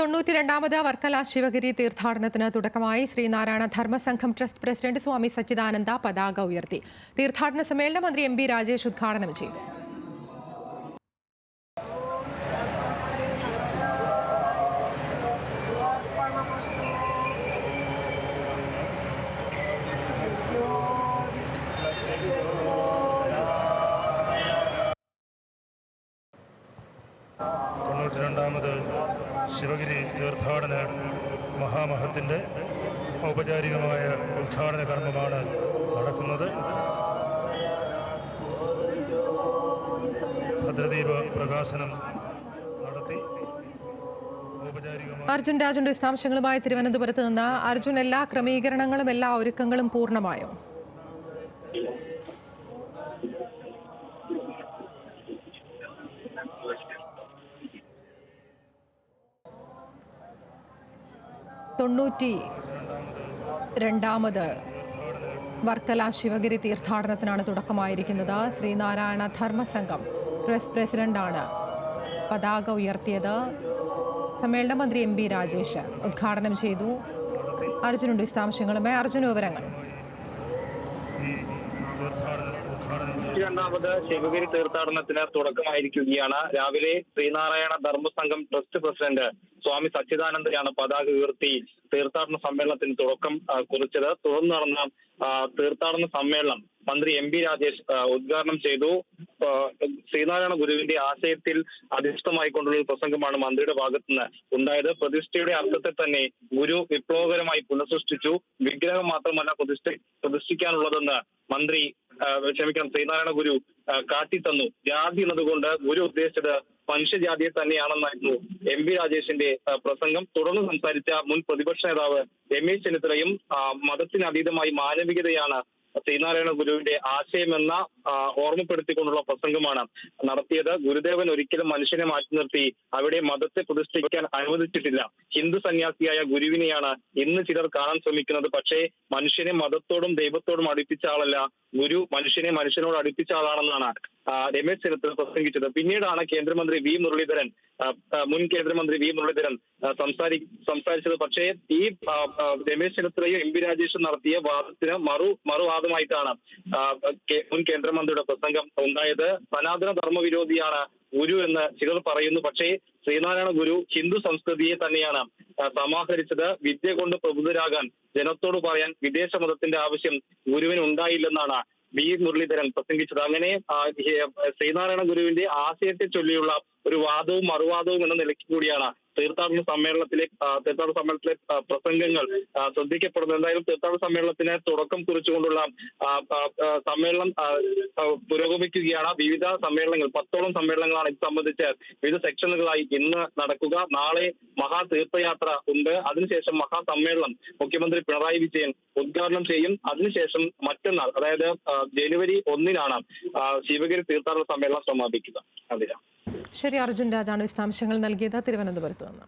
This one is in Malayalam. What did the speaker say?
92ാമത് വർക്കല ശിവഗിരി തീർത്ഥാടനത്തിന് തുടക്കമായി ശ്രീനാരായണ ധർമ്മസംഘം ട്രസ്റ്റ് പ്രസിഡന്റ് സ്വാമി സച്ചിദാനന്ദ പതാക ഉയർത്തി. തീർത്ഥാടന സമ്മേളനം മന്ത്രി എം.ബി. രാജേഷ് ഉദ്ഘാടനം ചെയ്തു. ാമത് ശിവഗിരി തീർത്ഥാടന മഹാമഹത്തിൻ്റെ ഔപചാരികമായ ഉദ്ഘാടന കർമ്മമാണ് നടക്കുന്നത്. ഭദ്രദീപ പ്രകാശനം നടത്തി അർജുൻ രാജുന്റെ വിശദാംശങ്ങളുമായി തിരുവനന്തപുരത്ത് നിന്ന്. അർജുൻ, എല്ലാ ക്രമീകരണങ്ങളും എല്ലാ ഒരുക്കങ്ങളും പൂർണ്ണമായോ? ാമത് വർക്കല ശിവഗിരി തീർത്ഥാടനത്തിനാണ് തുടക്കമായിരിക്കുന്നത്. ശ്രീനാരായണ ധർമ്മസംഘം ട്രസ്റ്റ് പ്രസിഡന്റാണ് പതാക ഉയർത്തിയത്. സമ്മേളന മന്ത്രി എം.ബി. രാജേഷ് ഉദ്ഘാടനം ചെയ്തു. അർജുനുണ്ട് വിശദാംശങ്ങളുമായി. അർജുന, വിവരങ്ങൾ. രണ്ടാമത് ശിവഗിരി തീർത്ഥാടനത്തിന് തുടക്കമായിരിക്കുകയാണ്. രാവിലെ ശ്രീനാരായണ ധർമ്മസംഘം ട്രസ്റ്റ് പ്രസിഡന്റ് സ്വാമി സച്ചിദാനന്ദയാണ് പതാക ഉയർത്തി തീർത്ഥാടന സമ്മേളനത്തിന് തുടക്കം കുറിച്ചത്. തുടർന്ന് നടന്ന തീർത്ഥാടന സമ്മേളനം മന്ത്രി എം.ബി. രാജേഷ് ഉദ്ഘാടനം ചെയ്തു. ശ്രീനാരായണ ഗുരുവിന്റെ ആശയത്തിൽ അധിഷ്ഠിതമായിക്കൊണ്ടുള്ള ഒരു പ്രസംഗമാണ് മന്ത്രിയുടെ ഭാഗത്തുനിന്ന് ഉണ്ടായത്. പ്രതിഷ്ഠയുടെ അർത്ഥത്തെ തന്നെ ഗുരു വിപ്ലവകരമായി പുനഃസൃഷ്ടിച്ചു. വിഗ്രഹം മാത്രമല്ല പ്രതിഷ്ഠിക്കാനുള്ളതെന്ന് ശ്രീനാരായണ ഗുരു കാട്ടിത്തന്നു. ജാതി എന്നതുകൊണ്ട് ഗുരു ഉദ്ദേശിച്ചത് മനുഷ്യജാതിയെ തന്നെയാണെന്നായിരുന്നു എം.ബി. രാജേഷിന്റെ പ്രസംഗം. തുടർന്ന് സംസാരിച്ച മുൻ പ്രതിപക്ഷ നേതാവ് രമേശ് ചെന്നിത്തലയും മതത്തിനതീതമായി മാനവികതയാണ് ശ്രീനാരായണ ഗുരുവിന്റെ ആശയമെന്ന ഓർമ്മപ്പെടുത്തിക്കൊണ്ടുള്ള പ്രസംഗമാണ് നടത്തിയത്. ഗുരുദേവൻ ഒരിക്കലും മനുഷ്യനെ മാറ്റി നിർത്തി അവിടെ മതത്തെ പ്രതിഷ്ഠിക്കാൻ അനുവദിച്ചിട്ടില്ല. ഹിന്ദു സന്യാസിയായ ഗുരുവിനെയാണ് ഇന്ന് ചിലർ കാണാൻ ശ്രമിക്കുന്നത്. പക്ഷേ മനുഷ്യനെ മതത്തോടും ദൈവത്തോടും അടുപ്പിച്ച ആളല്ല ഗുരു, മനുഷ്യനെ മനുഷ്യനോട് അടുപ്പിച്ച ആളാണെന്നാണ് രമേശ് ചെന്നിത്തല പ്രസംഗിച്ചത്. പിന്നീടാണ് മുൻ കേന്ദ്രമന്ത്രി വി മുരളീധരൻ സംസാരിച്ചത്. പക്ഷേ ഈ രമേശ് ചെന്നിത്തലയും എം.ബി. രാജേഷും നടത്തിയ വാദത്തിന് മറുവാദമായിട്ടാണ് മുൻ കേന്ദ്രമന്ത്രിയുടെ പ്രസംഗം ഉണ്ടായത്. സനാതന ധർമ്മവിരോധിയാണ് ഗുരു എന്ന് ചിലർ പറയുന്നു. പക്ഷേ ശ്രീനാരായണ ഗുരു ഹിന്ദു സംസ്കൃതിയെ തന്നെയാണ് സമാഹരിച്ചത്. വിദ്യ കൊണ്ട് പ്രബുദ്ധരാകാൻ ജനത്തോട് പറയാൻ വിദേശ മതത്തിന്റെ ആവശ്യം ഗുരുവിന് ഉണ്ടായില്ലെന്നാണ് വി മുരളീധരൻ പ്രസംഗിച്ചത്. അങ്ങനെ ശ്രീനാരായണ ഗുരുവിന്റെ ആശയത്തെ ചൊല്ലിയുള്ള ഒരു വാദവും മറുവാദവും എന്ന നിലയ്ക്ക് കൂടിയാണ് തീർത്ഥാടന സമ്മേളനത്തിലെ പ്രസംഗങ്ങൾ ശ്രദ്ധിക്കപ്പെടുന്നത്. എന്തായാലും തീർത്ഥാടന സമ്മേളനത്തിന് തുടക്കം കുറിച്ചുകൊണ്ടുള്ള സമ്മേളനം പുരോഗമിക്കുകയാണ്. വിവിധ സമ്മേളനങ്ങൾ 10ഓളം സമ്മേളനങ്ങളാണ് ഇത് സംബന്ധിച്ച് വിവിധ സെക്ഷനുകളായി ഇന്ന് നടക്കുക. നാളെ മഹാതീർത്ഥയാത്ര ഉണ്ട്. അതിനുശേഷം മഹാസമ്മേളനം മുഖ്യമന്ത്രി പിണറായി വിജയൻ ഉദ്ഘാടനം ചെയ്യും. അതിനുശേഷം മറ്റന്നാൾ, അതായത് ജനുവരി 1-നാണ് ശിവഗിരി തീർത്ഥാടന സമ്മേളനം സമാപിക്കുക. അതിലാണ്. ശരി, അർജുൻ രാജാണ് വിശദാംശങ്ങൾ നൽകിയത് തിരുവനന്തപുരത്ത് നിന്ന്.